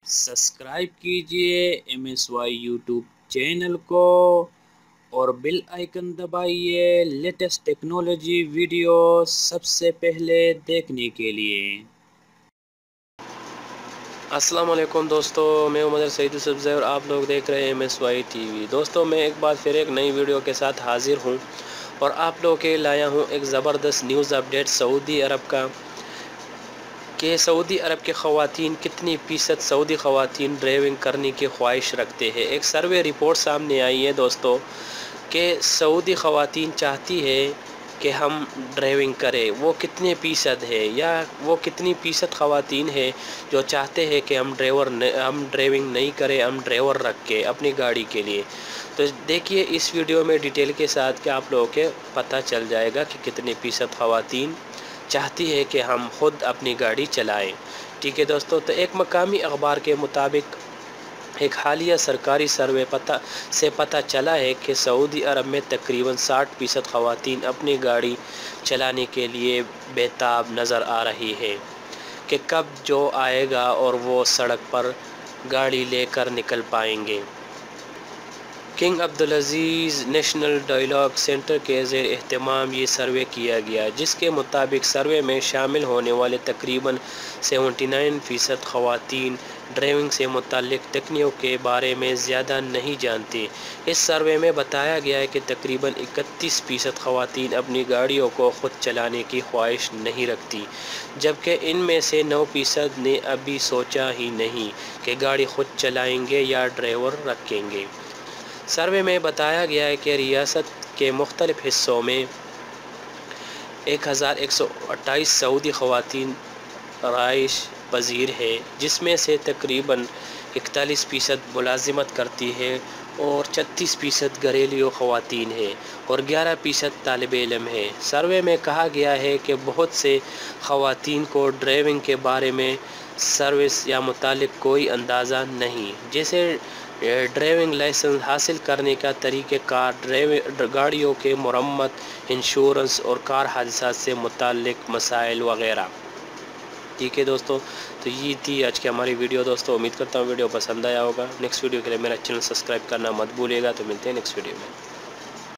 Subscribe कीजिए MSY YouTube channel को और बेल आइकन दबाइए लेटेस्ट टेक्नोलॉजी वीडियो सबसे पहले देखने के लिए। अस्सलाम वालेकुम दोस्तों, मैं उमर सईद सब्ज़ और आप लोग देख रहे हैं MSY TV। दोस्तों, मैं एक बार फिर एक नई वीडियो के साथ हाजिर हूं और आप लोगों के लाया हूं एक ज़बरदस्त न्यूज़ अपडेट सऊदी अरब का कि सऊदी अरब के ख़वातीन कितनी फ़ीसद सऊदी ख़वातीन ड्राइविंग करने की ख्वाहिश रखते हैं। एक सर्वे रिपोर्ट सामने आई है दोस्तों कि सऊदी ख़वातीन चाहती है कि हम ड्राइविंग करें। वो कितने फ़ीसद है या वो कितनी फ़ीसद ख़वातीन है जो चाहते हैं कि हम ड्राइविंग नहीं करें, हम ड्राइवर रख के अपनी गाड़ी के लिए। तो देखिए इस वीडियो में डिटेल के साथ कि आप लोगों के पता चल जाएगा कि कितने फ़ीसद ख़वातीन चाहती है कि हम ख़ुद अपनी गाड़ी चलाएं। ठीक है दोस्तों, तो एक मकामी अखबार के मुताबिक एक हालिया सरकारी सर्वे से पता चला है कि सऊदी अरब में तकरीबन 60% ख़वातीन अपनी गाड़ी चलाने के लिए बेताब नज़र आ रही है कि कब जो आएगा और वो सड़क पर गाड़ी लेकर निकल पाएंगे। King Abdulaziz National Dialogue Centre के ज़ेर एहतमाम ये सर्वे किया गया, जिसके मुताबिक सर्वे में शामिल होने वाले तकरीबन 79% ख़वातीन ड्राइविंग से मुताल्लिक़ तकनीकों के बारे में ज़्यादा नहीं जानती। इस सर्वे में बताया गया है कि तकरीबन 31% ख़वातीन अपनी गाड़ियों को ख़ुद चलाने की ख्वाहिश नहीं रखती, जबकि इनमें से 9% ने अभी सोचा ही नहीं कि गाड़ी ख़ुद चलाएंगे या ड्राइवर रखेंगे। सर्वे में बताया गया है कि रियासत के मुख्तलिफ़ हिस्सों में 1128 सऊदी ख़वातीन राइश पजीर है, जिसमें से तकरीबन 41% मुलाजिमत करती है और 36% घरेलू ख़वातीन है और 11% तालिब इल्म है। सर्वे में कहा गया है कि बहुत से ख़वातीन को ड्राइविंग के बारे में सर्विस या मुतालिक कोई अंदाज़ा नहीं, जैसे ड्राइविंग लाइसेंस हासिल करने का तरीक़ेकार, गाड़ियों के मरम्मत, इंश्योरेंस और कार हादसा से मुताल्लिक़ मसाइल वग़ैरह। ठीक है दोस्तों, तो ये थी आज की हमारी वीडियो। दोस्तों, उम्मीद करता हूँ वीडियो पसंद आया होगा। नेक्स्ट वीडियो के लिए मेरा चैनल सब्सक्राइब करना मत भूलिएगा। तो मिलते हैं नेक्स्ट वीडियो में।